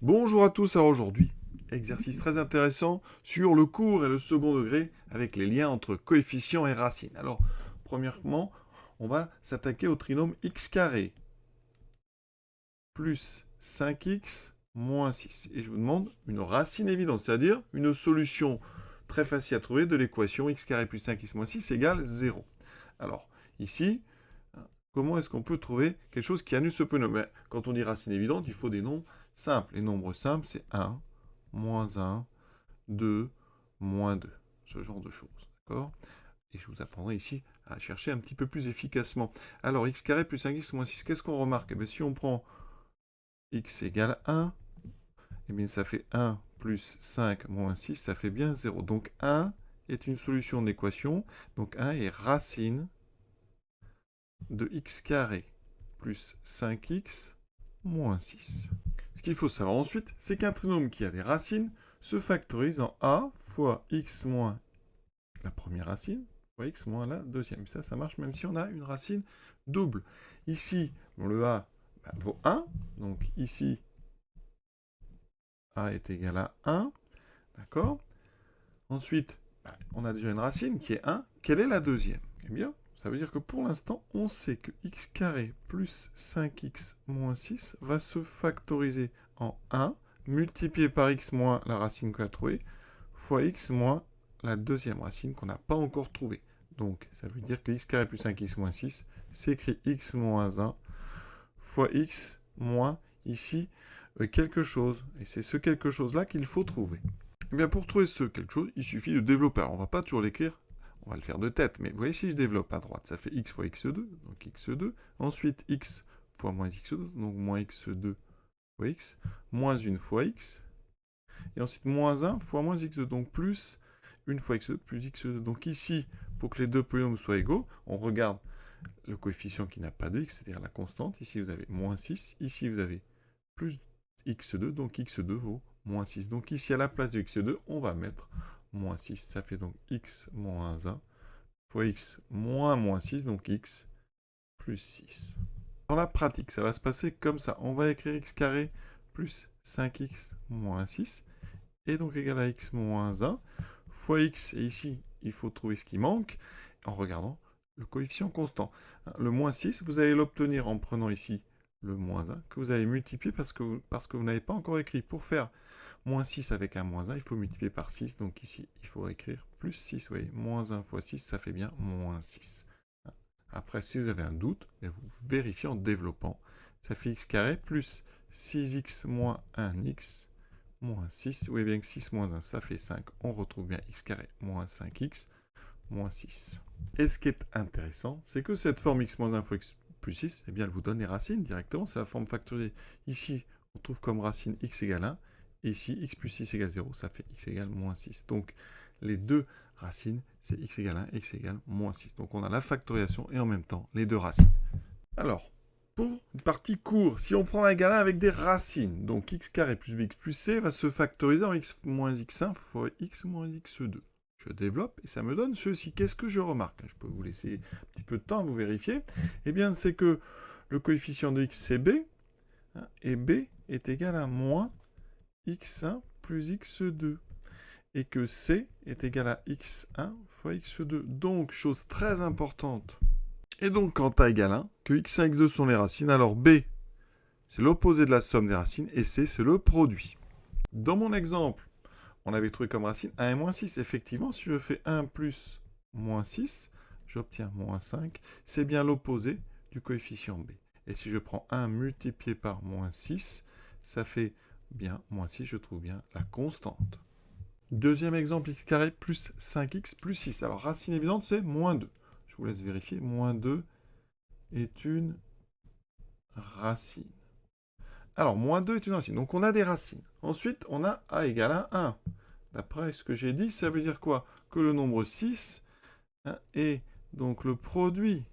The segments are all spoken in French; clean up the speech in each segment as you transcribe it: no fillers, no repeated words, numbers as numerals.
Bonjour à tous, alors aujourd'hui, exercice très intéressant sur le court et le second degré avec les liens entre coefficients et racines. Alors, premièrement, on va s'attaquer au trinôme x carré plus 5x moins 6. Et je vous demande une racine évidente, c'est-à-dire une solution très facile à trouver de l'équation x carré plus 5x moins 6 égale 0. Alors, ici, comment est-ce qu'on peut trouver quelque chose qui annule ce polynôme? Quand on dit racine évidente, il faut des nombres simples. Les nombres simples, c'est 1, moins 1, 2, moins 2. Ce genre de choses. D'accord? Et je vous apprendrai ici à chercher un petit peu plus efficacement. Alors, x carré plus 5x moins 6, qu'est-ce qu'on remarque? Eh bien, si on prend x égale 1, eh bien, ça fait 1 plus 5 moins 6, ça fait bien 0. Donc, 1 est une solution de l'équation. Donc, 1 est racine de x carré plus 5x moins 6. Ce qu'il faut savoir ensuite, c'est qu'un trinôme qui a des racines se factorise en a fois x moins la première racine fois x moins la deuxième. Ça marche même si on a une racine double. Ici, bon, le a vaut 1, donc ici, a est égal à 1, d'accord? Ensuite, on a déjà une racine qui est 1. Quelle est la deuxième? Eh bien, ça veut dire que pour l'instant, on sait que x carré plus 5x moins 6 va se factoriser en 1, multiplié par x moins la racine qu'on a trouvée, fois x moins la deuxième racine qu'on n'a pas encore trouvée. Donc, ça veut dire que x carré plus 5x moins 6 s'écrit x moins 1 fois x moins, ici, quelque chose. Et c'est ce quelque chose-là qu'il faut trouver. Eh bien, pour trouver ce quelque chose, il suffit de développer. Alors, on ne va pas toujours l'écrire, on va le faire de tête, mais vous voyez, si je développe à droite, ça fait x fois x2, donc x2. Ensuite, x fois moins x2, donc moins x2 fois x, moins 1 fois x. Et ensuite, moins 1 fois moins x2, donc plus 1 fois x2 plus x2. Donc ici, pour que les deux polynômes soient égaux, on regarde le coefficient qui n'a pas de x, c'est-à-dire la constante. Ici, vous avez moins 6. Ici, vous avez plus x2, donc x2 vaut moins 6. Donc ici, à la place de x2, on va mettre moins 6. Ça fait donc x moins 1 fois x moins 6, donc x plus 6. Dans la pratique, ça va se passer comme ça. On va écrire x carré plus 5x moins 6, et donc égal à x moins 1, fois x, et ici, il faut trouver ce qui manque, en regardant le coefficient constant. Le moins 6, vous allez l'obtenir en prenant ici le moins 1, que vous allez multiplier parce que vous n'avez pas encore écrit. Pour faire moins 6 avec un moins 1, il faut multiplier par 6. Donc ici, il faut écrire plus 6. Vous voyez, moins 1 fois 6, ça fait bien moins 6. Après, si vous avez un doute, vous vérifiez en développant. Ça fait x carré plus 6x moins 1x moins 6. Vous voyez bien que 6 moins 1, ça fait 5. On retrouve bien x carré moins 5x moins 6. Et ce qui est intéressant, c'est que cette forme x moins 1 fois x plus 6, eh bien, elle vous donne les racines directement. C'est la forme factorisée. Ici, on trouve comme racine x égale 1. Et ici, x plus 6 égale 0. Ça fait x égale moins 6. Donc, les deux racines, c'est x égale 1 et x égale moins 6. Donc, on a la factorisation et en même temps les deux racines. Alors, pour une partie courte, si on prend un égal 1 avec des racines, donc x carré plus bx plus c va se factoriser en x moins x1 fois x moins x2. Je développe et ça me donne ceci. Qu'est-ce que je remarque? Je peux vous laisser un petit peu de temps à vous vérifier. Eh bien, c'est que le coefficient de x, c'est b, et b est égal à moins x1 plus x2. Et que c est égal à x1 fois x2. Donc, chose très importante. Et donc, quand a égale 1, que x1 et x2 sont les racines, alors b, c'est l'opposé de la somme des racines, et c, c'est le produit. Dans mon exemple, on avait trouvé comme racine 1 et moins 6. Effectivement, si je fais 1 plus moins 6, j'obtiens moins 5. C'est bien l'opposé du coefficient b. Et si je prends 1 multiplié par moins 6, ça fait bien moins 6, je trouve bien la constante. Deuxième exemple, x carré plus 5x plus 6. Alors, racine évidente, c'est moins 2. Je vous laisse vérifier. Moins 2 est une racine. Alors, moins 2 est une racine. Donc, on a des racines. Ensuite, on a a égale à 1. D'après ce que j'ai dit, ça veut dire quoi? Que le nombre 6 est donc le produit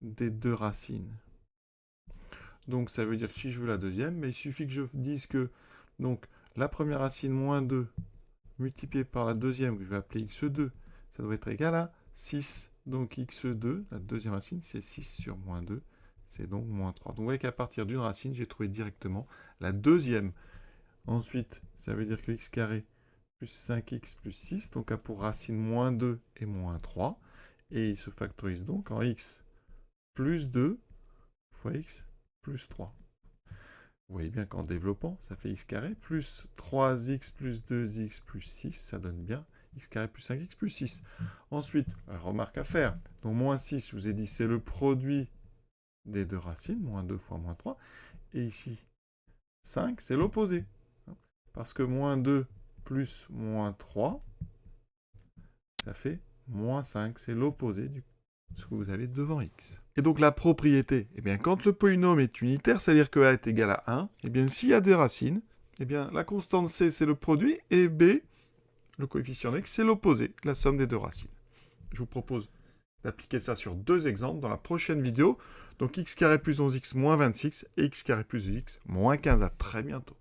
des deux racines. Donc, ça veut dire que si je veux la deuxième, mais il suffit que je dise que donc, la première racine, moins 2, multiplié par la deuxième, que je vais appeler x2, ça doit être égal à 6. Donc, x2, la deuxième racine, c'est 6 sur moins 2. c'est donc moins 3. Donc vous voyez qu'à partir d'une racine, j'ai trouvé directement la deuxième. Ensuite, ça veut dire que x carré plus 5x plus 6, donc a pour racine moins 2 et moins 3. Et il se factorise donc en x plus 2 fois x plus 3. Vous voyez bien qu'en développant, ça fait x carré plus 3x plus 2x plus 6, ça donne bien x carré plus 5x plus 6. Ensuite, la remarque à faire, donc moins 6, je vous ai dit, c'est le produit des deux racines, moins 2 fois moins 3. Et ici, 5, c'est l'opposé. Parce que moins 2 plus moins 3, ça fait moins 5, c'est l'opposé de ce que vous avez devant x. Et donc la propriété, eh bien, quand le polynôme est unitaire, c'est-à-dire que a est égal à 1, eh bien, s'il y a des racines, eh bien, la constante c, c'est le produit, et b, le coefficient de x, c'est l'opposé, la somme des deux racines. Je vous propose d'appliquer ça sur deux exemples dans la prochaine vidéo. Donc x carré plus 11x moins 26 et x carré plus 2x moins 15. À très bientôt.